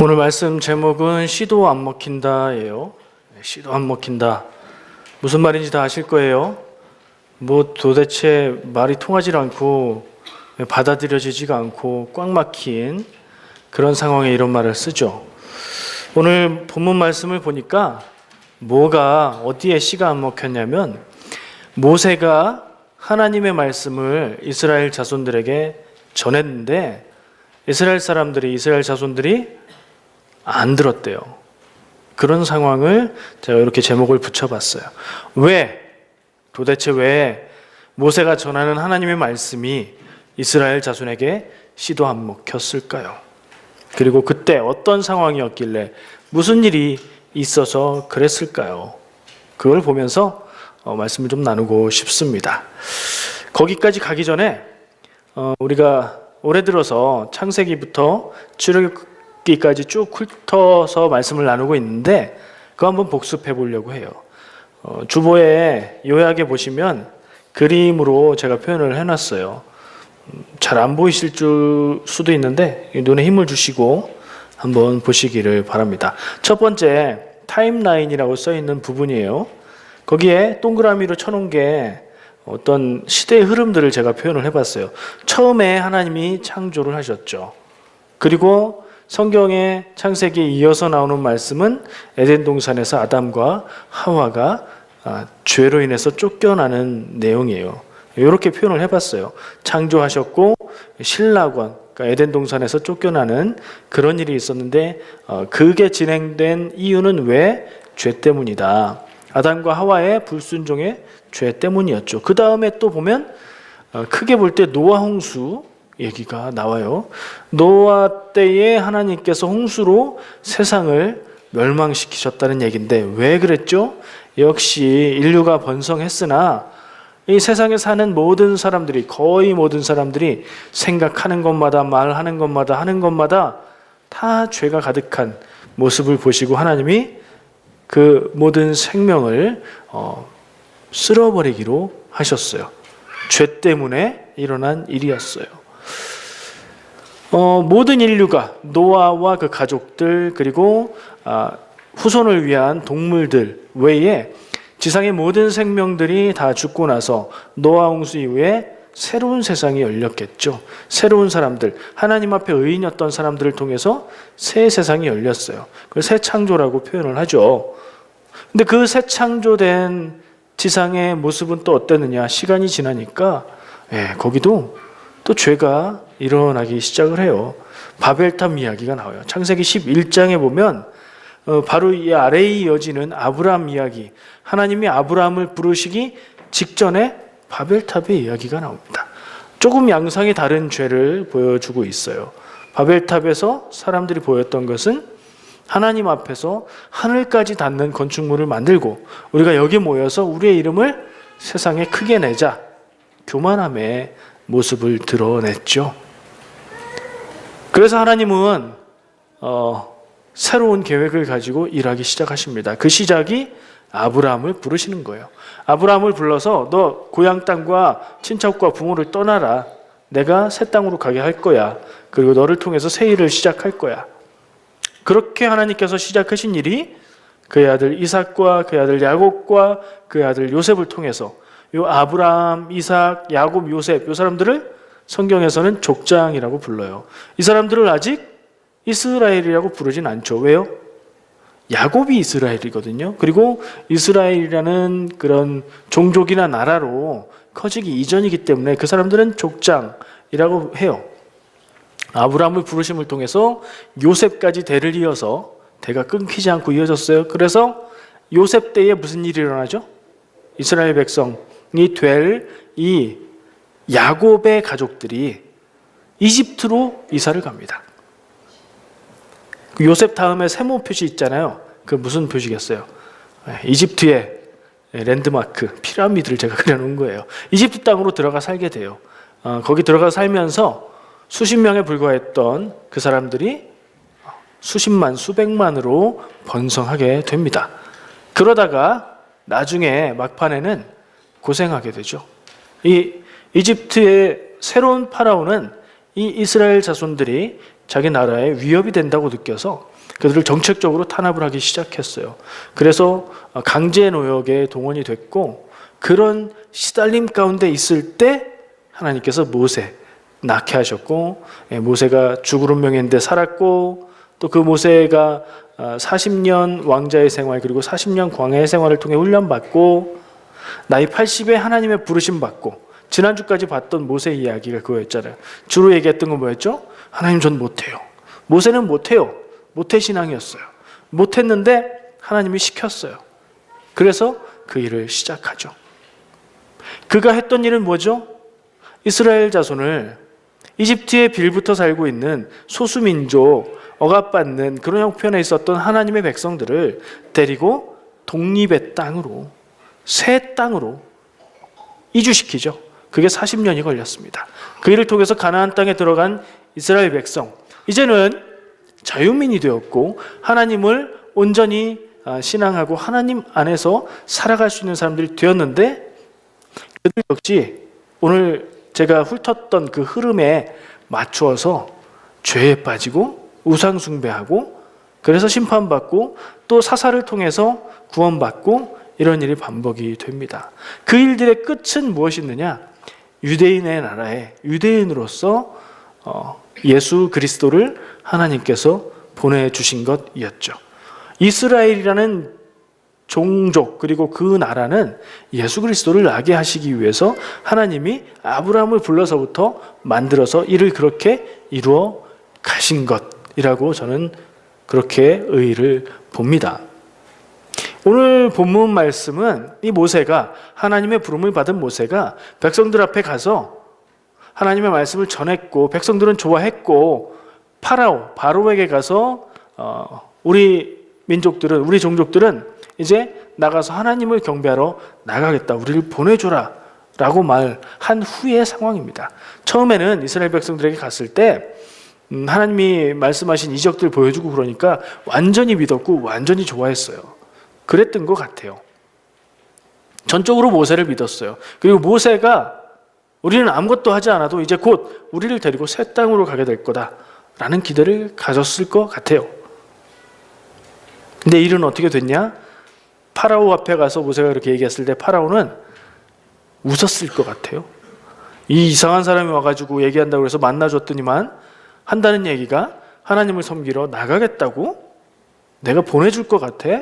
오늘 말씀 제목은 시도 안 먹힌다예요. 시도 안 먹힌다. 무슨 말인지 다 아실 거예요. 뭐 도대체 말이 통하지 않고 받아들여지지가 않고 꽉 막힌 그런 상황에 이런 말을 쓰죠. 오늘 본문 말씀을 보니까 뭐가 어디에 씨가 안 먹혔냐면 모세가 하나님의 말씀을 이스라엘 자손들에게 전했는데 이스라엘 자손들이 안 들었대요. 그런 상황을 제가 이렇게 제목을 붙여봤어요. 도대체 왜 모세가 전하는 하나님의 말씀이 이스라엘 자손에게 씨도 안 먹혔을까요? 그리고 그때 어떤 상황이었길래 무슨 일이 있어서 그랬을까요? 그걸 보면서 말씀을 좀 나누고 싶습니다. 거기까지 가기 전에 우리가 올해 들어서 창세기부터 출애굽기까지 쭉 훑어서 말씀을 나누고 있는데 그거 한번 복습해 보려고 해요. 주보에 요약해 보시면 그림으로 제가 표현을 해놨어요. 잘 안 보이실 수도 있는데 눈에 힘을 주시고 한번 보시기를 바랍니다. 첫 번째 타임라인이라고 써 있는 부분이에요. 거기에 동그라미로 쳐놓은 게 어떤 시대의 흐름들을 제가 표현을 해봤어요. 처음에 하나님이 창조를 하셨죠. 그리고 성경의 창세기에 이어서 나오는 말씀은 에덴 동산에서 아담과 하와가 죄로 인해서 쫓겨나는 내용이에요. 이렇게 표현을 해봤어요. 창조하셨고 신라권, 그러니까 에덴 동산에서 쫓겨나는 그런 일이 있었는데 그게 진행된 이유는 왜? 죄 때문이다. 아담과 하와의 불순종의 죄 때문이었죠. 그 다음에 또 보면 크게 볼 때 노아 홍수 얘기가 나와요. 노아 때에 하나님께서 홍수로 세상을 멸망시키셨다는 얘기인데 왜 그랬죠? 역시 인류가 번성했으나 이 세상에 사는 모든 사람들이, 거의 모든 사람들이 생각하는 것마다 말하는 것마다 하는 것마다 다 죄가 가득한 모습을 보시고 하나님이 그 모든 생명을 쓸어버리기로 하셨어요. 죄 때문에 일어난 일이었어요. 모든 인류가 노아와 그 가족들 그리고 후손을 위한 동물들 외에 지상의 모든 생명들이 다 죽고 나서 노아 홍수 이후에 새로운 세상이 열렸겠죠. 새로운 사람들, 하나님 앞에 의인이었던 사람들을 통해서 새 세상이 열렸어요. 그걸 새 창조라고 표현을 하죠. 근데 그 새 창조된 지상의 모습은 또 어땠느냐? 시간이 지나니까 거기도 또 죄가 일어나기 시작을 해요. 바벨탑 이야기가 나와요. 창세기 11장에 보면 바로 이 아래에 이어지는 아브라함 이야기, 하나님이 아브라함을 부르시기 직전에 바벨탑의 이야기가 나옵니다. 조금 양상이 다른 죄를 보여주고 있어요. 바벨탑에서 사람들이 보였던 것은 하나님 앞에서 하늘까지 닿는 건축물을 만들고 우리가 여기 모여서 우리의 이름을 세상에 크게 내자, 교만함의 모습을 드러냈죠. 그래서 하나님은 새로운 계획을 가지고 일하기 시작하십니다. 그 시작이 아브라함을 부르시는 거예요. 아브라함을 불러서 너 고향 땅과 친척과 부모를 떠나라. 내가 새 땅으로 가게 할 거야. 그리고 너를 통해서 새 일을 시작할 거야. 그렇게 하나님께서 시작하신 일이 그의 아들 이삭과 그의 아들 야곱과 그의 아들 요셉을 통해서 이 아브라함, 이삭, 야곱, 요셉 이 사람들을 성경에서는 족장이라고 불러요. 이 사람들을 아직 이스라엘이라고 부르진 않죠. 왜요? 야곱이 이스라엘이거든요. 그리고 이스라엘이라는 그런 종족이나 나라로 커지기 이전이기 때문에 그 사람들은 족장이라고 해요. 아브라함을 부르심을 통해서 요셉까지 대를 이어서 대가 끊기지 않고 이어졌어요. 그래서 요셉 때에 무슨 일이 일어나죠? 이스라엘 백성이 될 이 야곱의 가족들이 이집트로 이사를 갑니다. 요셉 다음에 세모 표시 있잖아요. 그 무슨 표시겠어요? 이집트의 랜드마크, 피라미드를 제가 그려놓은 거예요. 이집트 땅으로 들어가 살게 돼요. 거기 들어가 살면서 수십 명에 불과했던 그 사람들이 수십만, 수백만으로 번성하게 됩니다. 그러다가 나중에 막판에는 고생하게 되죠. 이 이집트의 새로운 파라오는 이 이스라엘 자손들이 자기 나라에 위협이 된다고 느껴서 그들을 정책적으로 탄압을 하기 시작했어요. 그래서 강제 노역에 동원이 됐고, 그런 시달림 가운데 있을 때 하나님께서 모세 낳게 하셨고, 모세가 죽을 운명인데 살았고, 또 그 모세가 40년 왕자의 생활, 그리고 40년 광야의 생활을 통해 훈련받고 나이 80에 하나님의 부르심 받고, 지난주까지 봤던 모세 이야기가 그거였잖아요. 주로 얘기했던 건 뭐였죠? 하나님, 전 못해요. 모세는 못해요. 모태신앙이었어요. 못했는데 하나님이 시켰어요. 그래서 그 일을 시작하죠. 그가 했던 일은 뭐죠? 이스라엘 자손을 이집트에 빌붙어 살고 있는 소수민족, 억압받는 그런 형편에 있었던 하나님의 백성들을 데리고 독립의 땅으로, 새 땅으로 이주시키죠. 그게 40년이 걸렸습니다. 그 일을 통해서 가나안 땅에 들어간 이스라엘 백성, 이제는 자유민이 되었고 하나님을 온전히 신앙하고 하나님 안에서 살아갈 수 있는 사람들이 되었는데, 그들 역시 오늘 제가 훑었던 그 흐름에 맞추어서 죄에 빠지고 우상 숭배하고, 그래서 심판받고 또 사사를 통해서 구원받고, 이런 일이 반복이 됩니다. 그 일들의 끝은 무엇이느냐? 유대인의 나라에 유대인으로서 예수 그리스도를 하나님께서 보내주신 것이었죠. 이스라엘이라는 종족, 그리고 그 나라는 예수 그리스도를 나게 하시기 위해서 하나님이 아브라함을 불러서부터 만들어서 이를 그렇게 이루어 가신 것이라고 저는 그렇게 의의를 봅니다. 오늘 본문 말씀은 이 모세가, 하나님의 부름을 받은 모세가 백성들 앞에 가서 하나님의 말씀을 전했고, 백성들은 좋아했고, 바로에게 가서 우리 민족들은, 우리 종족들은 이제 나가서 하나님을 경배하러 나가겠다, 우리를 보내줘라 라고 말한 후의 상황입니다. 처음에는 이스라엘 백성들에게 갔을 때 하나님이 말씀하신 이적들 보여주고 그러니까 완전히 믿었고 완전히 좋아했어요. 그랬던 것 같아요. 전적으로 모세를 믿었어요. 그리고 모세가 우리는 아무것도 하지 않아도 이제 곧 우리를 데리고 새 땅으로 가게 될 거다라는 기대를 가졌을 것 같아요. 근데 일은 어떻게 됐냐? 파라오 앞에 가서 모세가 그렇게 얘기했을 때 파라오는 웃었을 것 같아요. 이 이상한 사람이 와가지고 얘기한다고 해서 만나줬더니만 한다는 얘기가 하나님을 섬기러 나가겠다고? 내가 보내줄 것 같아?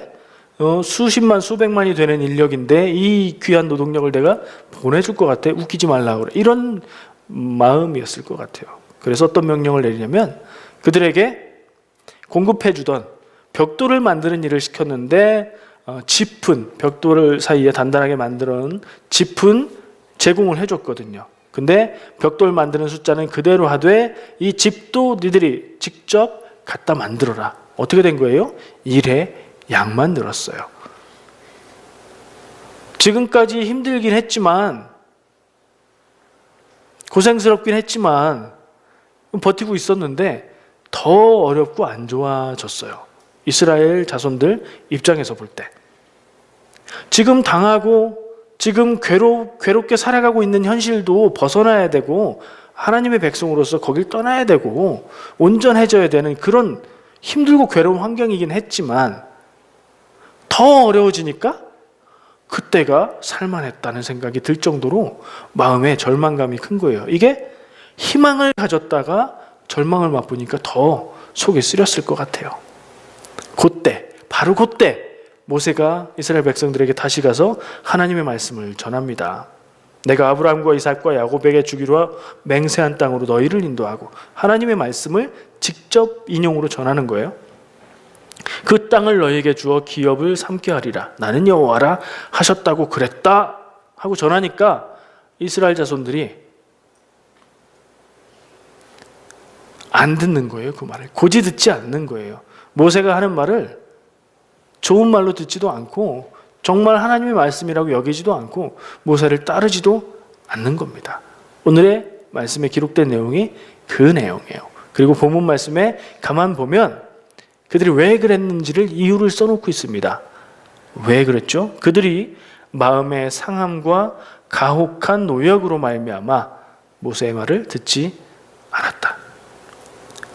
수십만 수백만이 되는 인력인데 이 귀한 노동력을 내가 보내줄 것 같아? 웃기지 말라고 그래. 이런 마음이었을 것 같아요. 그래서 어떤 명령을 내리냐면 그들에게 공급해주던 벽돌을 만드는 일을 시켰는데 짚은, 벽돌을 사이에 단단하게 만드는 짚은 제공을 해줬거든요. 근데 벽돌 만드는 숫자는 그대로 하되 이 짚도 니들이 직접 갖다 만들어라. 어떻게 된 거예요? 1회 양만 늘었어요. 지금까지 힘들긴 했지만, 고생스럽긴 했지만 버티고 있었는데 더 어렵고 안 좋아졌어요. 이스라엘 자손들 입장에서 볼 때. 지금 당하고 지금 괴롭게 살아가고 있는 현실도 벗어나야 되고, 하나님의 백성으로서 거길 떠나야 되고 온전해져야 되는 그런 힘들고 괴로운 환경이긴 했지만, 더 어려워지니까 그때가 살만했다는 생각이 들 정도로 마음에 절망감이 큰 거예요. 이게 희망을 가졌다가 절망을 맛보니까 더 속이 쓰렸을 것 같아요. 바로 그때 모세가 이스라엘 백성들에게 다시 가서 하나님의 말씀을 전합니다. 내가 아브라함과 이삭과 야곱에게 주기로 맹세한 땅으로 너희를 인도하고, 하나님의 말씀을 직접 인용으로 전하는 거예요. 그 땅을 너희에게 주어 기업을 삼게 하리라. 나는 여호와라 하셨다고 그랬다 하고 전하니까 이스라엘 자손들이 안 듣는 거예요. 그 말을 고지 듣지 않는 거예요. 모세가 하는 말을 좋은 말로 듣지도 않고 정말 하나님의 말씀이라고 여기지도 않고 모세를 따르지도 않는 겁니다. 오늘의 말씀에 기록된 내용이 그 내용이에요. 그리고 본문 말씀에 가만 보면 그들이 왜 그랬는지를 이유를 써놓고 있습니다. 왜 그랬죠? 그들이 마음의 상함과 가혹한 노역으로 말미암아 모세의 말을 듣지 않았다.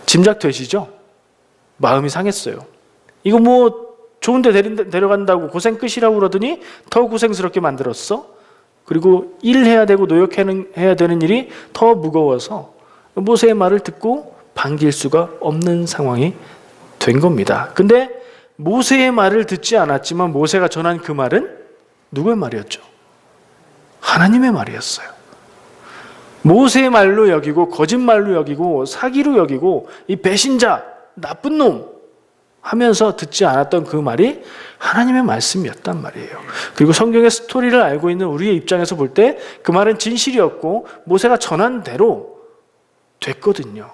짐작되시죠? 마음이 상했어요. 이거 뭐 좋은 데 데려간다고 고생 끝이라고 그러더니 더 고생스럽게 만들었어. 그리고 일해야 되고 노력해야 되는 일이 더 무거워서 모세의 말을 듣고 반길 수가 없는 상황이 된 겁니다. 근데 모세의 말을 듣지 않았지만 모세가 전한 그 말은 누구의 말이었죠? 하나님의 말이었어요. 모세의 말로 여기고 거짓말로 여기고 사기로 여기고 이 배신자, 나쁜 놈 하면서 듣지 않았던 그 말이 하나님의 말씀이었단 말이에요. 그리고 성경의 스토리를 알고 있는 우리의 입장에서 볼 때 그 말은 진실이었고 모세가 전한 대로 됐거든요.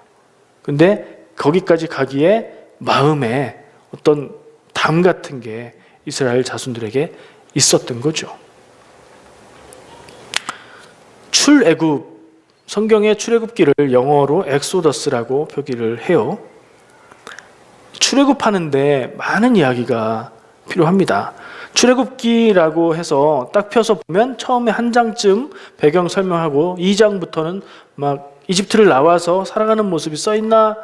근데 거기까지 가기에 마음에 어떤 담 같은 게 이스라엘 자손들에게 있었던 거죠. 출애굽, 성경의 출애굽기를 영어로 엑소더스라고 표기를 해요. 출애굽하는데 많은 이야기가 필요합니다. 출애굽기라고 해서 딱 펴서 보면 처음에 한 장쯤 배경 설명하고 2장부터는 막 이집트를 나와서 살아가는 모습이 써있나?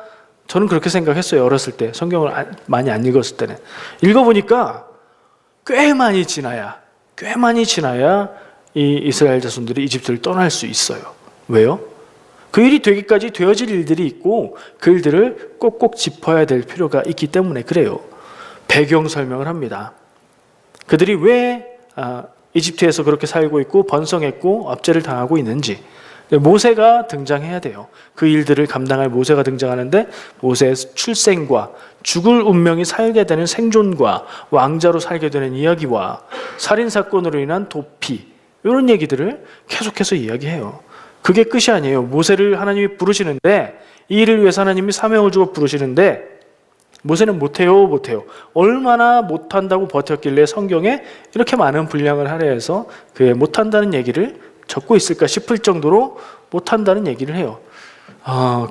저는 그렇게 생각했어요. 어렸을 때 성경을 많이 안 읽었을 때는. 읽어보니까 꽤 많이 지나야 이 이스라엘 자손들이 이집트를 떠날 수 있어요. 왜요? 그 일이 되기까지 되어질 일들이 있고 그 일들을 꼭꼭 짚어야 될 필요가 있기 때문에 그래요. 배경 설명을 합니다. 그들이 왜 이집트에서 그렇게 살고 있고 번성했고 압제를 당하고 있는지 모세가 등장해야 돼요. 그 일들을 감당할 모세가 등장하는데 모세의 출생과 죽을 운명이 살게 되는 생존과 왕자로 살게 되는 이야기와 살인사건으로 인한 도피 이런 얘기들을 계속해서 이야기해요. 그게 끝이 아니에요. 모세를 하나님이 부르시는데 이 일을 위해서 하나님이 사명을 주고 부르시는데 모세는 못해요. 얼마나 못한다고 버텼길래 성경에 이렇게 많은 분량을 할애해서 그의 못한다는 얘기를 적고 있을까 싶을 정도로 못한다는 얘기를 해요.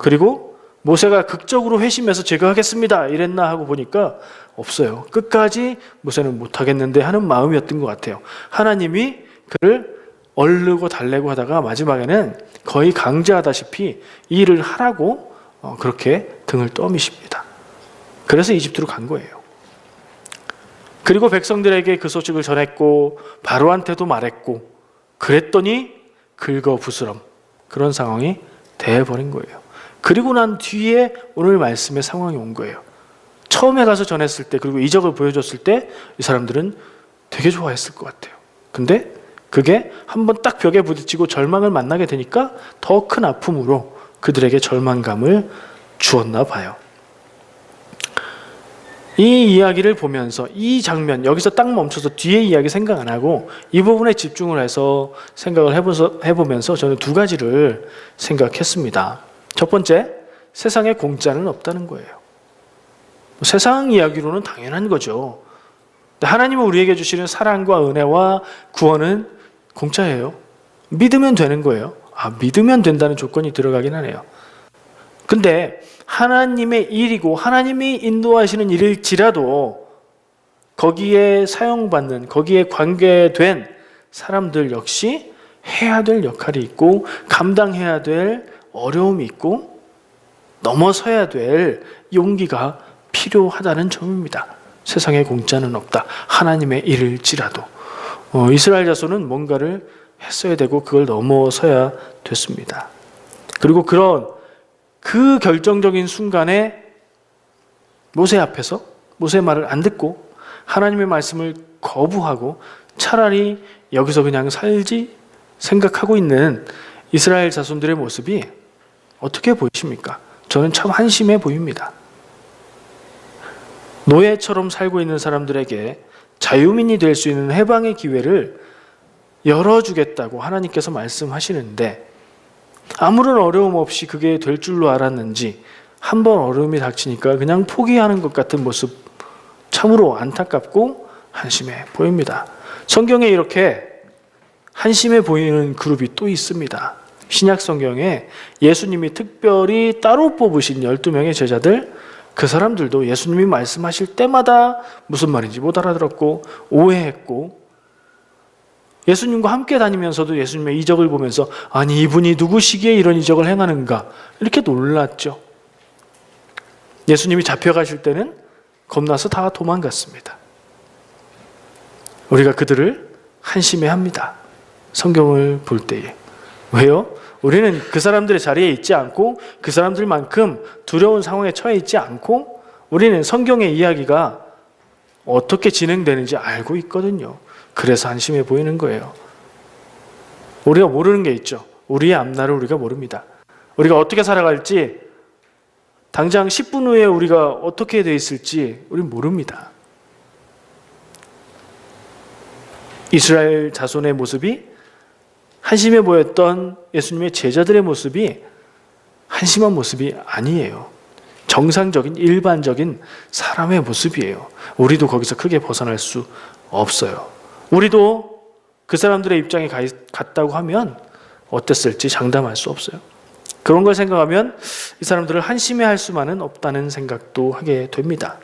그리고 모세가 극적으로 회심해서 제가 하겠습니다 이랬나 하고 보니까 없어요. 끝까지 모세는 못하겠는데 하는 마음이었던 것 같아요. 하나님이 그를 얼르고 달래고 하다가 마지막에는 거의 강제하다시피 이 일을 하라고 그렇게 등을 떠미십니다. 그래서 이집트로 간 거예요. 그리고 백성들에게 그 소식을 전했고 바로한테도 말했고 그랬더니 긁어부스럼 그런 상황이 돼버린 거예요. 그리고 난 뒤에 오늘 말씀의 상황이 온 거예요. 처음에 가서 전했을 때 그리고 이적을 보여줬을 때 이 사람들은 되게 좋아했을 것 같아요. 근데 그게 한번 딱 벽에 부딪히고 절망을 만나게 되니까 더 큰 아픔으로 그들에게 절망감을 주었나 봐요. 이 이야기를 보면서 이 장면 여기서 딱 멈춰서 뒤에 이야기 생각 안 하고 이 부분에 집중을 해서 생각을 해보면서 저는 두 가지를 생각했습니다. 첫 번째, 세상에 공짜는 없다는 거예요. 세상 이야기로는 당연한 거죠. 하나님은 우리에게 주시는 사랑과 은혜와 구원은 공짜예요. 믿으면 되는 거예요. 믿으면 된다는 조건이 들어가긴 하네요. 근데 하나님의 일이고 하나님이 인도하시는 일일지라도 거기에 사용받는 거기에 관계된 사람들 역시 해야 될 역할이 있고 감당해야 될 어려움이 있고 넘어서야 될 용기가 필요하다는 점입니다. 세상에 공짜는 없다. 하나님의 일일지라도 이스라엘 자손은 뭔가를 했어야 되고 그걸 넘어서야 됐습니다. 그리고 그 결정적인 순간에 모세 앞에서 모세의 말을 안 듣고 하나님의 말씀을 거부하고 차라리 여기서 그냥 살지 생각하고 있는 이스라엘 자손들의 모습이 어떻게 보이십니까? 저는 참 한심해 보입니다. 노예처럼 살고 있는 사람들에게 자유민이 될 수 있는 해방의 기회를 열어주겠다고 하나님께서 말씀하시는데 아무런 어려움 없이 그게 될 줄로 알았는지 한번 어려움이 닥치니까 그냥 포기하는 것 같은 모습 참으로 안타깝고 한심해 보입니다. 성경에 이렇게 한심해 보이는 그룹이 또 있습니다. 신약 성경에 예수님이 특별히 따로 뽑으신 12명의 제자들 그 사람들도 예수님이 말씀하실 때마다 무슨 말인지 못 알아들었고 오해했고 예수님과 함께 다니면서도 예수님의 이적을 보면서 아니 이분이 누구시기에 이런 이적을 행하는가 이렇게 놀랐죠. 예수님이 잡혀가실 때는 겁나서 다 도망갔습니다. 우리가 그들을 한심해합니다. 성경을 볼 때에. 왜요? 우리는 그 사람들의 자리에 있지 않고 그 사람들만큼 두려운 상황에 처해 있지 않고 우리는 성경의 이야기가 어떻게 진행되는지 알고 있거든요. 그래서 한심해 보이는 거예요. 우리가 모르는 게 있죠. 우리의 앞날을 우리가 모릅니다. 우리가 어떻게 살아갈지, 당장 10분 후에 우리가 어떻게 돼 있을지 우리는 모릅니다. 이스라엘 자손의 모습이 한심해 보였던 예수님의 제자들의 모습이 한심한 모습이 아니에요. 정상적인 일반적인 사람의 모습이에요. 우리도 거기서 크게 벗어날 수 없어요. 우리도 그 사람들의 입장에 갔다고 하면 어땠을지 장담할 수 없어요. 그런 걸 생각하면 이 사람들을 한심해할 수만은 없다는 생각도 하게 됩니다.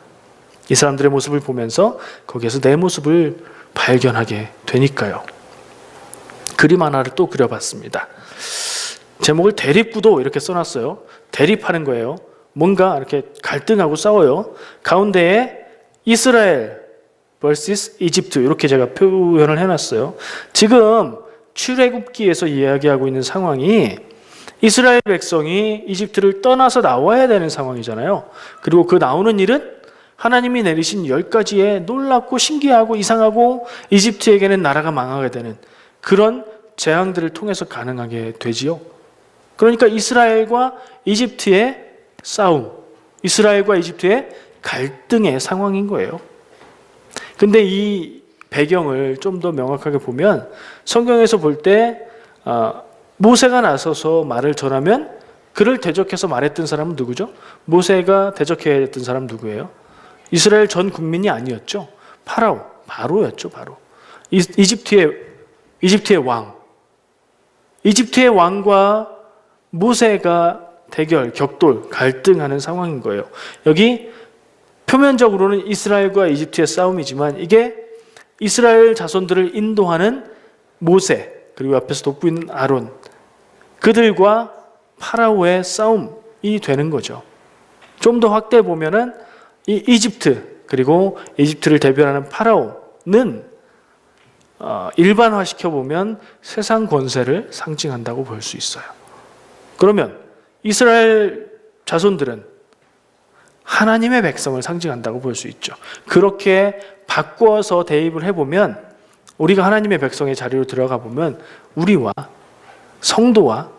이 사람들의 모습을 보면서 거기에서 내 모습을 발견하게 되니까요. 그림 하나를 또 그려봤습니다. 제목을 대립구도 이렇게 써놨어요. 대립하는 거예요. 뭔가 이렇게 갈등하고 싸워요. 가운데에 이스라엘 vs 이집트 이렇게 제가 표현을 해놨어요. 지금 출애굽기에서 이야기하고 있는 상황이 이스라엘 백성이 이집트를 떠나서 나와야 되는 상황이잖아요. 그리고 그 나오는 일은 하나님이 내리신 10가지의 놀랍고 신기하고 이상하고 이집트에게는 나라가 망하게 되는 그런 재앙들을 통해서 가능하게 되지요. 그러니까 이스라엘과 이집트의 싸움, 이스라엘과 이집트의 갈등의 상황인 거예요. 근데 이 배경을 좀 더 명확하게 보면 성경에서 볼 때 모세가 나서서 말을 전하면 그를 대적해서 말했던 사람은 누구죠? 모세가 대적해야 했던 사람 누구예요? 이스라엘 전 국민이 아니었죠. 바로였죠. 바로. 이집트의 왕. 이집트의 왕과 모세가 대결, 격돌, 갈등하는 상황인 거예요. 여기 표면적으로는 이스라엘과 이집트의 싸움이지만 이게 이스라엘 자손들을 인도하는 모세, 그리고 옆에서 돕고 있는 아론, 그들과 파라오의 싸움이 되는 거죠. 좀 더 확대해 보면은 이 이집트, 그리고 이집트를 대변하는 파라오는 일반화시켜 보면 세상 권세를 상징한다고 볼 수 있어요. 그러면 이스라엘 자손들은 하나님의 백성을 상징한다고 볼 수 있죠. 그렇게 바꿔서 대입을 해보면 우리가 하나님의 백성의 자리로 들어가 보면 우리와 성도와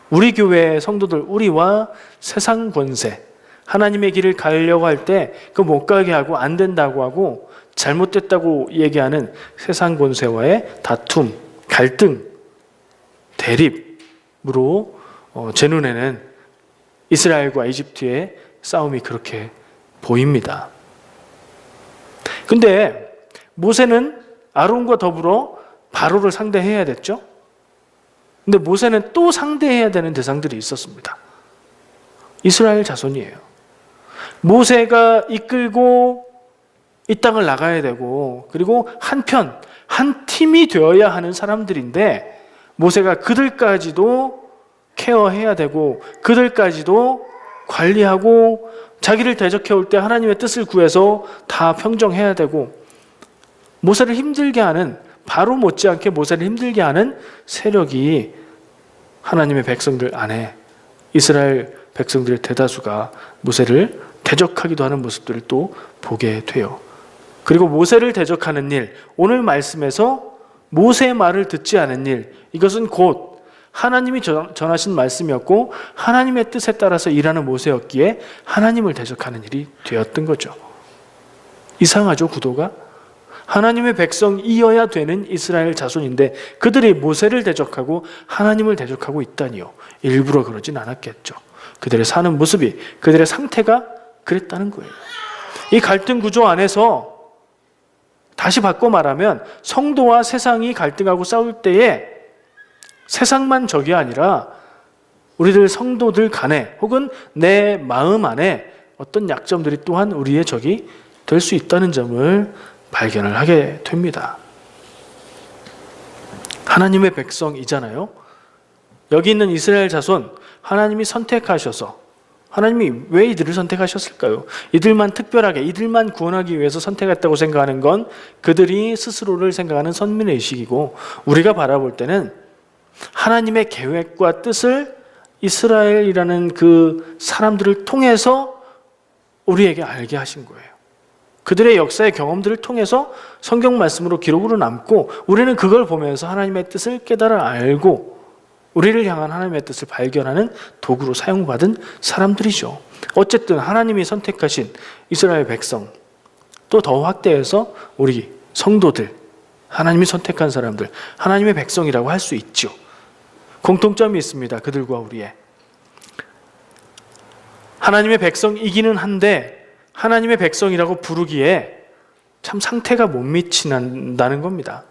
우리 교회의 성도들, 우리와 세상 권세, 하나님의 길을 가려고 할 때 그거 못 가게 하고 안 된다고 하고 잘못됐다고 얘기하는 세상 권세와의 다툼, 갈등, 대립으로 제 눈에는 이스라엘과 이집트의 싸움이 그렇게 보입니다. 근데 모세는 아론과 더불어 바로를 상대해야 됐죠. 근데 모세는 또 상대해야 되는 대상들이 있었습니다. 이스라엘 자손이에요. 모세가 이끌고 이 땅을 나가야 되고, 그리고 한 팀이 되어야 하는 사람들인데 모세가 그들까지도 케어해야 되고 그들까지도 관리하고 자기를 대적해 올 때 하나님의 뜻을 구해서 다 평정해야 되고, 모세를 힘들게 하는, 바로 못지않게 모세를 힘들게 하는 세력이 하나님의 백성들 안에, 이스라엘 백성들의 대다수가 모세를 대적하기도 하는 모습들을 또 보게 돼요. 그리고 모세를 대적하는 일, 오늘 말씀에서 모세의 말을 듣지 않은 일, 이것은 곧 하나님이 전하신 말씀이었고 하나님의 뜻에 따라서 일하는 모세였기에 하나님을 대적하는 일이 되었던 거죠. 이상하죠, 구도가? 하나님의 백성이어야 되는 이스라엘 자손인데 그들이 모세를 대적하고 하나님을 대적하고 있다니요. 일부러 그러진 않았겠죠. 그들의 사는 모습이, 그들의 상태가 그랬다는 거예요. 이 갈등 구조 안에서 다시 바꿔 말하면 성도와 세상이 갈등하고 싸울 때에 세상만 적이 아니라 우리들 성도들 간에 혹은 내 마음 안에 어떤 약점들이 또한 우리의 적이 될 수 있다는 점을 발견을 하게 됩니다. 하나님의 백성이잖아요. 여기 있는 이스라엘 자손, 하나님이 선택하셔서 하나님이 왜 이들을 선택하셨을까요? 이들만 특별하게, 이들만 구원하기 위해서 선택했다고 생각하는 건 그들이 스스로를 생각하는 선민의식이고, 우리가 바라볼 때는 하나님의 계획과 뜻을 이스라엘이라는 그 사람들을 통해서 우리에게 알게 하신 거예요. 그들의 역사의 경험들을 통해서 성경 말씀으로 기록으로 남고, 우리는 그걸 보면서 하나님의 뜻을 깨달아 알고 우리를 향한 하나님의 뜻을 발견하는 도구로 사용받은 사람들이죠. 어쨌든 하나님이 선택하신 이스라엘 백성, 또 더 확대해서 우리 성도들, 하나님이 선택한 사람들, 하나님의 백성이라고 할 수 있죠. 공통점이 있습니다. 그들과 우리의. 하나님의 백성이기는 한데 하나님의 백성이라고 부르기에 참 상태가 못 미친다는 겁니다.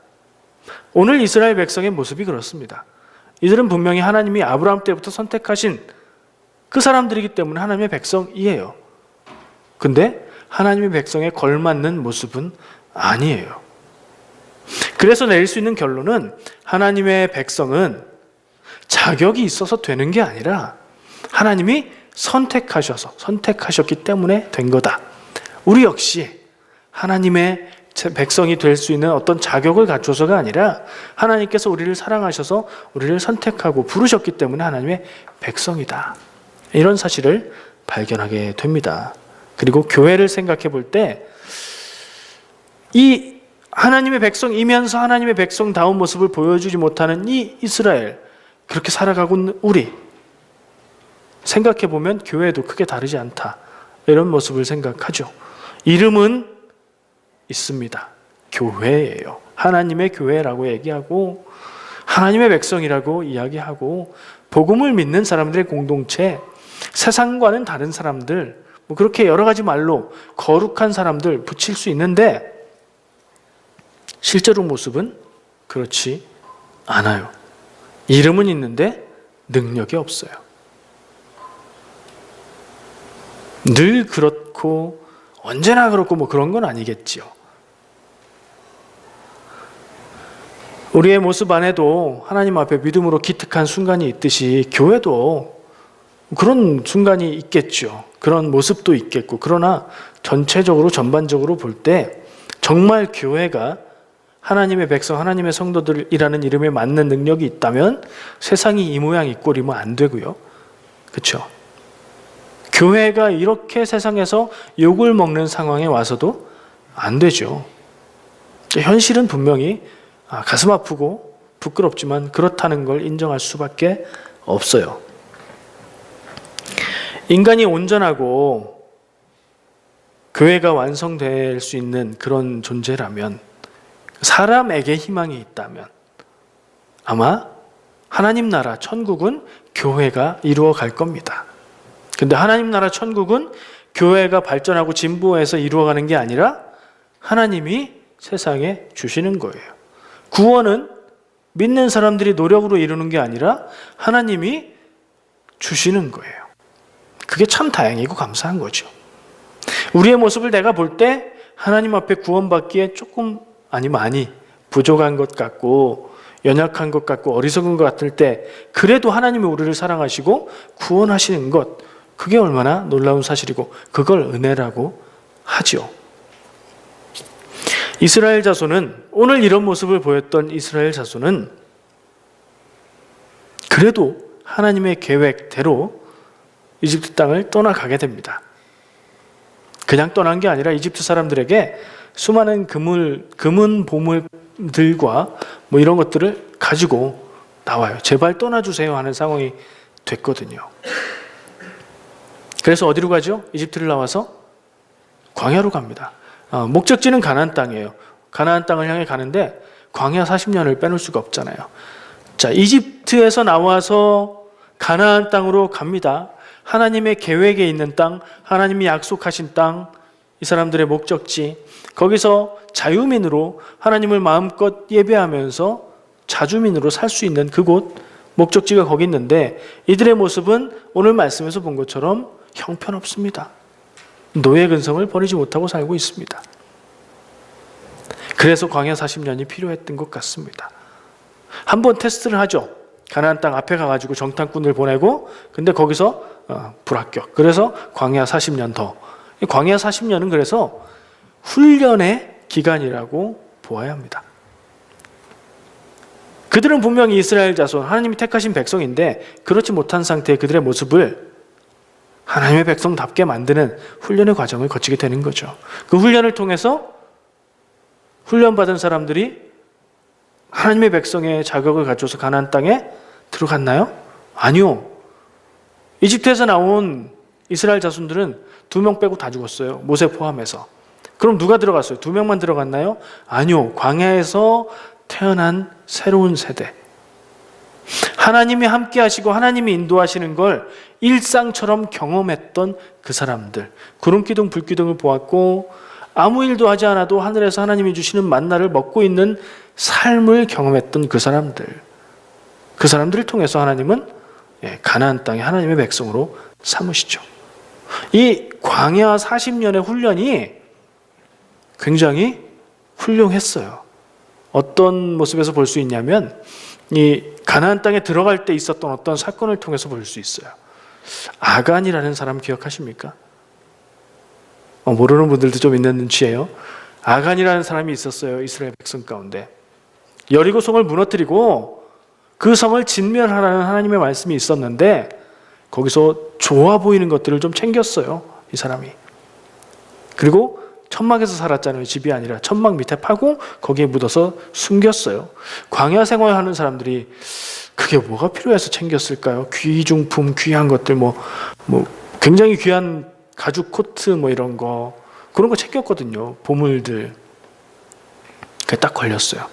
오늘 이스라엘 백성의 모습이 그렇습니다. 이들은 분명히 하나님이 아브라함 때부터 선택하신 그 사람들이기 때문에 하나님의 백성이에요. 근데 하나님의 백성에 걸맞는 모습은 아니에요. 그래서 내릴 수 있는 결론은 하나님의 백성은 자격이 있어서 되는 게 아니라 하나님이 선택하셨기 때문에 된 거다. 우리 역시 하나님의 백성이 될 수 있는 어떤 자격을 갖춰서가 아니라 하나님께서 우리를 사랑하셔서 우리를 선택하고 부르셨기 때문에 하나님의 백성이다. 이런 사실을 발견하게 됩니다. 그리고 교회를 생각해 볼 때 이 하나님의 백성이면서 하나님의 백성다운 모습을 보여주지 못하는 이 이스라엘, 그렇게 살아가고 있는 우리, 생각해 보면 교회도 크게 다르지 않다. 이런 모습을 생각하죠. 이름은 있습니다. 교회예요. 하나님의 교회라고 얘기하고 하나님의 백성이라고 이야기하고 복음을 믿는 사람들의 공동체, 세상과는 다른 사람들, 뭐 그렇게 여러 가지 말로 거룩한 사람들 붙일 수 있는데 실제로 모습은 그렇지 않아요. 이름은 있는데 능력이 없어요. 늘 그렇고 언제나 그렇고 뭐 그런 건 아니겠지요. 우리의 모습 안에도 하나님 앞에 믿음으로 기특한 순간이 있듯이 교회도 그런 순간이 있겠죠. 그런 모습도 있겠고, 그러나 전체적으로 전반적으로 볼 때 정말 교회가 하나님의 백성, 하나님의 성도들이라는 이름에 맞는 능력이 있다면 세상이 이 모양 이 꼴이면 안 되고요. 그렇죠? 교회가 이렇게 세상에서 욕을 먹는 상황에 와서도 안 되죠. 현실은 분명히 가슴 아프고 부끄럽지만 그렇다는 걸 인정할 수밖에 없어요. 인간이 온전하고 교회가 완성될 수 있는 그런 존재라면, 사람에게 희망이 있다면 아마 하나님 나라 천국은 교회가 이루어 갈 겁니다. 근데 하나님 나라 천국은 교회가 발전하고 진보해서 이루어가는 게 아니라 하나님이 세상에 주시는 거예요. 구원은 믿는 사람들이 노력으로 이루는 게 아니라 하나님이 주시는 거예요. 그게 참 다행이고 감사한 거죠. 우리의 모습을 내가 볼 때 하나님 앞에 구원받기에 조금, 아니 많이 부족한 것 같고 연약한 것 같고 어리석은 것 같을 때, 그래도 하나님이 우리를 사랑하시고 구원하시는 것, 그게 얼마나 놀라운 사실이고 그걸 은혜라고 하죠. 이스라엘 자손은, 오늘 이런 모습을 보였던 이스라엘 자손은 그래도 하나님의 계획대로 이집트 땅을 떠나가게 됩니다. 그냥 떠난 게 아니라 이집트 사람들에게 수많은 금은 보물들과 뭐 이런 것들을 가지고 나와요. 제발 떠나주세요 하는 상황이 됐거든요. 그래서 어디로 가죠? 이집트를 나와서 광야로 갑니다. 목적지는 가나안 땅이에요. 가나안 땅을 향해 가는데 광야 40년을 빼놓을 수가 없잖아요. 자, 이집트에서 나와서 가나안 땅으로 갑니다. 하나님의 계획에 있는 땅, 하나님이 약속하신 땅, 이 사람들의 목적지, 거기서 자유민으로 하나님을 마음껏 예배하면서 자주민으로 살 수 있는 그곳, 목적지가 거기 있는데 이들의 모습은 오늘 말씀에서 본 것처럼 형편없습니다. 노예 근성을 버리지 못하고 살고 있습니다. 그래서 광야 40년이 필요했던 것 같습니다. 한번 테스트를 하죠. 가나안 땅 앞에 가가지고 정탐꾼을 보내고, 근데 거기서 불합격. 그래서 광야 40년 더. 광야 40년은 그래서 훈련의 기간이라고 보아야 합니다. 그들은 분명히 이스라엘 자손, 하나님이 택하신 백성인데 그렇지 못한 상태의 그들의 모습을 하나님의 백성답게 만드는 훈련의 과정을 거치게 되는 거죠. 그 훈련을 통해서 훈련받은 사람들이 하나님의 백성의 자격을 갖춰서 가나안 땅에 들어갔나요? 아니요. 이집트에서 나온 이스라엘 자손들은 2명 빼고 다 죽었어요. 모세 포함해서. 그럼 누가 들어갔어요? 2명만 들어갔나요? 아니요. 광야에서 태어난 새로운 세대. 하나님이 함께 하시고 하나님이 인도하시는 걸 일상처럼 경험했던 그 사람들. 구름기둥 불기둥을 보았고 아무 일도 하지 않아도 하늘에서 하나님이 주시는 만나를 먹고 있는 삶을 경험했던 그 사람들. 그 사람들을 통해서 하나님은 가나안 땅에 하나님의 백성으로 삼으시죠. 이 광야 40년의 훈련이 굉장히 훌륭했어요. 어떤 모습에서 볼 수 있냐면 이 가나안 땅에 들어갈 때 있었던 어떤 사건을 통해서 볼 수 있어요. 아간이라는 사람 기억하십니까? 모르는 분들도 좀 있는 눈치예요. 아간이라는 사람이 있었어요. 이스라엘 백성 가운데. 여리고 성을 무너뜨리고 그 성을 진멸하라는 하나님의 말씀이 있었는데 거기서 좋아 보이는 것들을 좀 챙겼어요. 이 사람이. 그리고 천막에서 살았잖아요. 집이 아니라 천막 밑에 파고 거기에 묻어서 숨겼어요. 광야 생활하는 사람들이 그게 뭐가 필요해서 챙겼을까요? 귀중품, 귀한 것들, 뭐 굉장히 귀한 가죽 코트 이런 거, 그런 거 챙겼거든요. 보물들. 그게 딱 걸렸어요.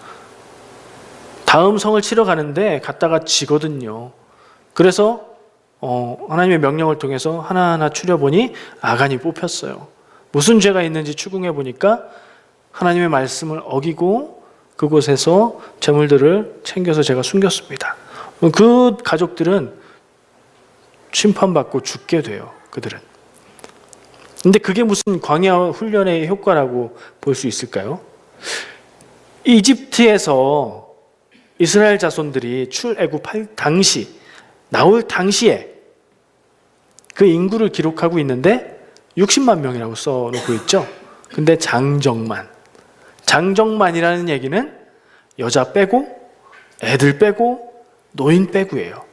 다음 성을 치러 가는데 갔다가 지거든요. 그래서 하나님의 명령을 통해서 하나하나 추려보니 아간이 뽑혔어요. 무슨 죄가 있는지 추궁해 보니까 하나님의 말씀을 어기고 그곳에서 재물들을 챙겨서 제가 숨겼습니다. 그 가족들은 심판받고 죽게 돼요. 그들은. 근데 그게 무슨 광야 훈련의 효과라고 볼 수 있을까요? 이집트에서 이스라엘 자손들이 출애굽할 당시, 나올 당시에 그 인구를 기록하고 있는데 60만 명이라고 써놓고 있죠. 근데 장정만이라는 얘기는 여자 빼고 애들 빼고 노인 빼고예요.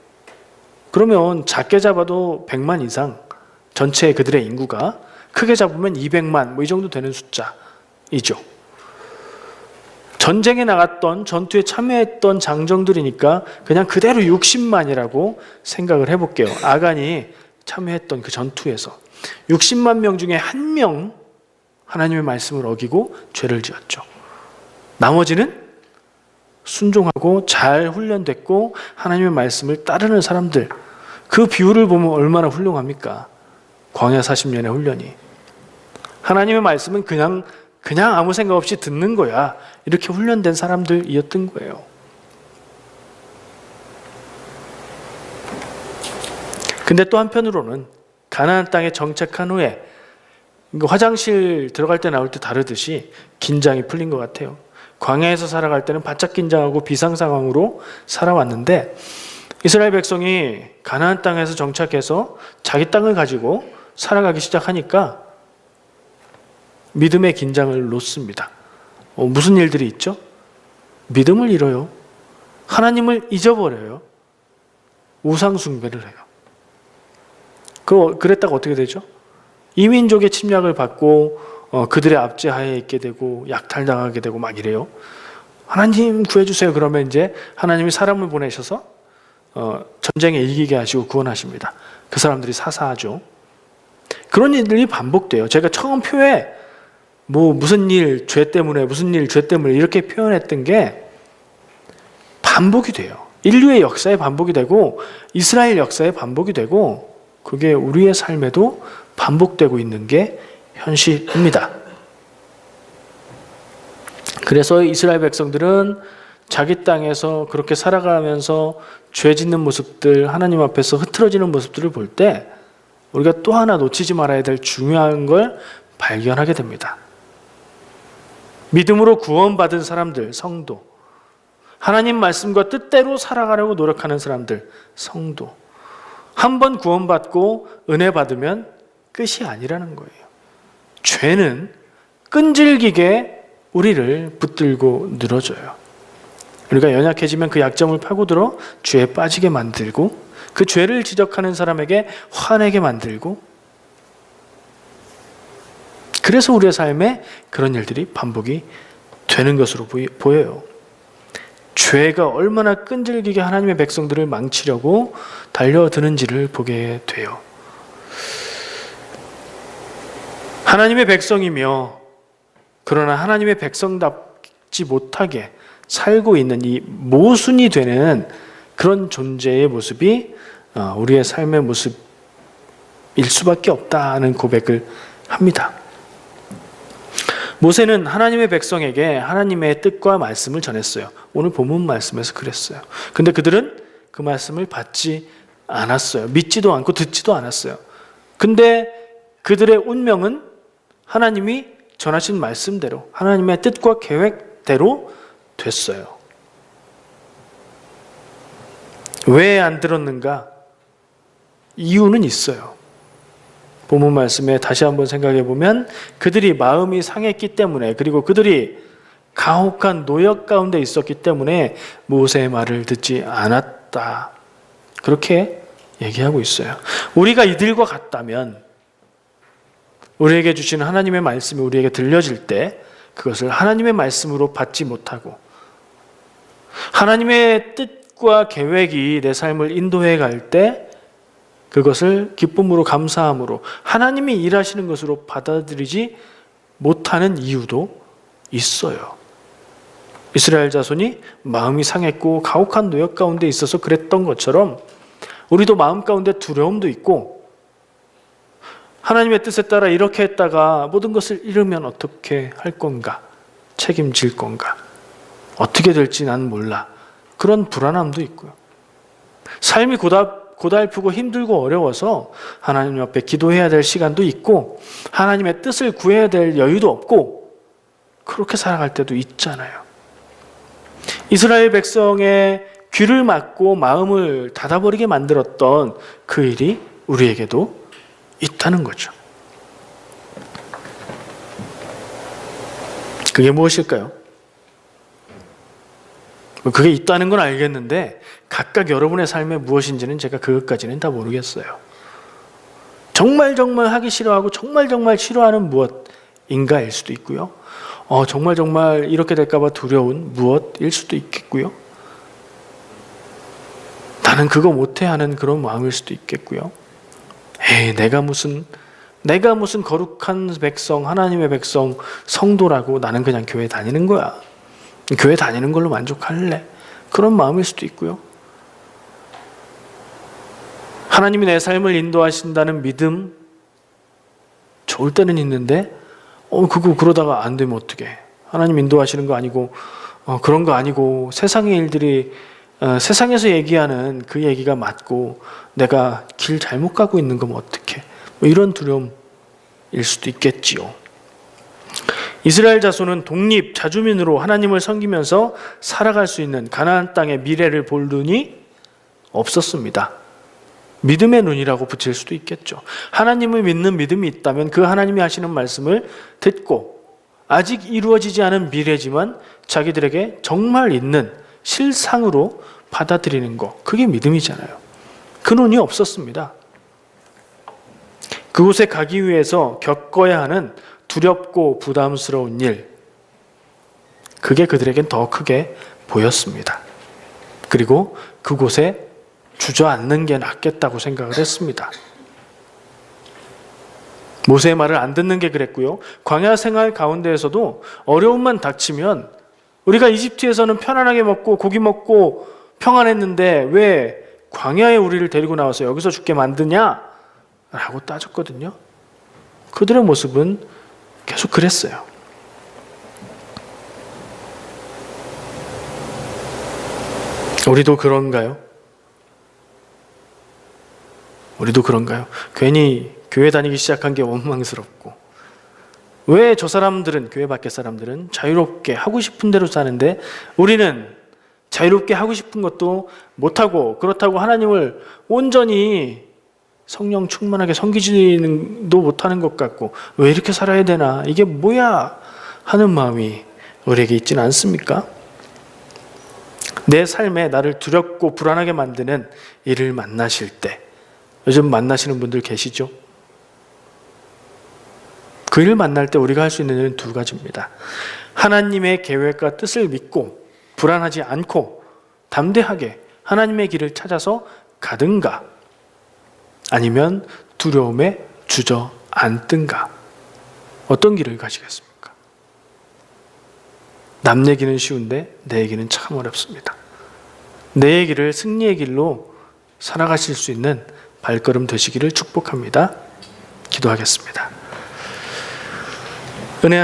그러면 작게 잡아도 100만 이상, 전체 그들의 인구가 크게 잡으면 200만 이 정도 되는 숫자이죠. 전쟁에 나갔던, 전투에 참여했던 장정들이니까 그냥 그대로 60만이라고 생각을 해볼게요. 아간이 참여했던 그 전투에서 60만 명 중에 1명 하나님의 말씀을 어기고 죄를 지었죠. 나머지는 순종하고 잘 훈련됐고 하나님의 말씀을 따르는 사람들. 그 비율을 보면 얼마나 훌륭합니까? 광야 40년의 훈련이. 하나님의 말씀은 그냥 아무 생각 없이 듣는 거야. 이렇게 훈련된 사람들이었던 거예요. 근데 또 한편으로는 가나안 땅에 정착한 후에 화장실 들어갈 때 나올 때 다르듯이 긴장이 풀린 것 같아요. 광야에서 살아갈 때는 바짝 긴장하고 비상 상황으로 살아왔는데 이스라엘 백성이 가나안 땅에서 정착해서 자기 땅을 가지고 살아가기 시작하니까 믿음의 긴장을 놓습니다. 무슨 일들이 있죠? 믿음을 잃어요. 하나님을 잊어버려요. 우상 숭배를 해요. 그랬다가 어떻게 되죠? 이민족의 침략을 받고 그들의 압제하에 있게 되고 약탈당하게 되고 막 이래요. 하나님 구해주세요. 그러면 이제 하나님이 사람을 보내셔서 전쟁에 이기게 하시고 구원하십니다. 그 사람들이 사사하죠. 그런 일들이 반복돼요. 제가 처음 표에 무슨 일, 죄 때문에, 무슨 일, 죄 때문에 이렇게 표현했던 게 반복이 돼요. 인류의 역사에 반복이 되고 이스라엘 역사에 반복이 되고 그게 우리의 삶에도 반복되고 있는 게 현실입니다. 그래서 이스라엘 백성들은 자기 땅에서 그렇게 살아가면서 죄 짓는 모습들, 하나님 앞에서 흐트러지는 모습들을 볼 때 우리가 또 하나 놓치지 말아야 될 중요한 걸 발견하게 됩니다. 믿음으로 구원받은 사람들, 성도. 하나님 말씀과 뜻대로 살아가려고 노력하는 사람들, 성도. 한 번 구원받고 은혜 받으면 끝이 아니라는 거예요. 죄는 끈질기게 우리를 붙들고 늘어져요. 우리가 연약해지면 그 약점을 파고들어 죄에 빠지게 만들고, 그 죄를 지적하는 사람에게 화내게 만들고, 그래서 우리의 삶에 그런 일들이 반복이 되는 것으로 보여요. 죄가 얼마나 끈질기게 하나님의 백성들을 망치려고 달려드는지를 보게 돼요. 하나님의 백성이며 그러나 하나님의 백성답지 못하게 살고 있는 이 모순이 되는 그런 존재의 모습이 우리의 삶의 모습일 수밖에 없다는 고백을 합니다. 모세는 하나님의 백성에게 하나님의 뜻과 말씀을 전했어요. 오늘 본문 말씀에서 그랬어요. 근데 그들은 그 말씀을 받지 않았어요. 믿지도 않고 듣지도 않았어요. 근데 그들의 운명은 하나님이 전하신 말씀대로, 하나님의 뜻과 계획대로 됐어요. 왜 안 들었는가? 이유는 있어요. 본문 말씀에 다시 한번 생각해 보면 그들이 마음이 상했기 때문에, 그리고 그들이 가혹한 노역 가운데 있었기 때문에 모세의 말을 듣지 않았다. 그렇게 얘기하고 있어요. 우리가 이들과 같다면 우리에게 주신 하나님의 말씀이 우리에게 들려질 때 그것을 하나님의 말씀으로 받지 못하고 하나님의 뜻과 계획이 내 삶을 인도해 갈 때 그것을 기쁨으로 감사함으로 하나님이 일하시는 것으로 받아들이지 못하는 이유도 있어요. 이스라엘 자손이 마음이 상했고 가혹한 노역 가운데 있어서 그랬던 것처럼 우리도 마음 가운데 두려움도 있고, 하나님의 뜻에 따라 이렇게 했다가 모든 것을 잃으면 어떻게 할 건가? 책임질 건가? 어떻게 될지 난 몰라. 그런 불안함도 있고요. 삶이 고달프고 힘들고 어려워서 하나님 앞에 기도해야 될 시간도 있고, 하나님의 뜻을 구해야 될 여유도 없고, 그렇게 살아갈 때도 있잖아요. 이스라엘 백성의 귀를 막고 마음을 닫아버리게 만들었던 그 일이 우리에게도 있다는 거죠. 그게 무엇일까요? 그게 있다는 건 알겠는데 각각 여러분의 삶에 무엇인지는 제가 그것까지는 다 모르겠어요. 정말 하기 싫어하고 정말 싫어하는 무엇인가일 수도 있고요. 정말 이렇게 될까봐 두려운 무엇일 수도 있겠고요. 나는 그거 못해 하는 그런 마음일 수도 있겠고요. 내가 무슨 거룩한 백성, 하나님의 백성, 성도라고 나는 그냥 교회 다니는 거야. 교회 다니는 걸로 만족할래. 그런 마음일 수도 있고요. 하나님이 내 삶을 인도하신다는 믿음, 좋을 때는 있는데 그러다가 안 되면 어떡해. 하나님 인도하시는 거 아니고 그런 거 아니고 세상의 일들이 세상에서 얘기하는 그 얘기가 맞고 내가 길 잘못 가고 있는 거면 어떡해. 이런 두려움일 수도 있겠지요. 이스라엘 자손은 독립 자주민으로 하나님을 섬기면서 살아갈 수 있는 가나안 땅의 미래를 볼 눈이 없었습니다. 믿음의 눈이라고 붙일 수도 있겠죠. 하나님을 믿는 믿음이 있다면 그 하나님이 하시는 말씀을 듣고 아직 이루어지지 않은 미래지만 자기들에게 정말 있는 실상으로 받아들이는 것, 그게 믿음이잖아요. 그 눈이 없었습니다. 그곳에 가기 위해서 겪어야 하는 두렵고 부담스러운 일, 그게 그들에겐 더 크게 보였습니다. 그리고 그곳에 주저앉는 게 낫겠다고 생각을 했습니다. 모세의 말을 안 듣는 게 그랬고요. 광야 생활 가운데에서도 어려움만 닥치면 우리가 이집트에서는 편안하게 먹고 고기 먹고 평안했는데 왜 광야에 우리를 데리고 나와서 여기서 죽게 만드냐? 라고 따졌거든요. 그들의 모습은 계속 그랬어요. 우리도 그런가요? 우리도 그런가요? 괜히 교회 다니기 시작한 게 원망스럽고, 왜 저 사람들은, 교회 밖의 사람들은 자유롭게 하고 싶은 대로 사는데 우리는 자유롭게 하고 싶은 것도 못하고, 그렇다고 하나님을 온전히 성령 충만하게 섬기지도 못하는 것 같고 왜 이렇게 살아야 되나, 이게 뭐야 하는 마음이 우리에게 있지는 않습니까? 내 삶에 나를 두렵고 불안하게 만드는 이를 만나실 때, 요즘 만나시는 분들 계시죠? 그 일을 만날 때 우리가 할 수 있는 일은 두 가지입니다. 하나님의 계획과 뜻을 믿고 불안하지 않고 담대하게 하나님의 길을 찾아서 가든가, 아니면 두려움에 주저앉든가. 어떤 길을 가시겠습니까? 남 얘기는 쉬운데 내 얘기는 참 어렵습니다. 내 길을 승리의 길로 살아가실 수 있는 발걸음 되시기를 축복합니다. 기도하겠습니다. 은혜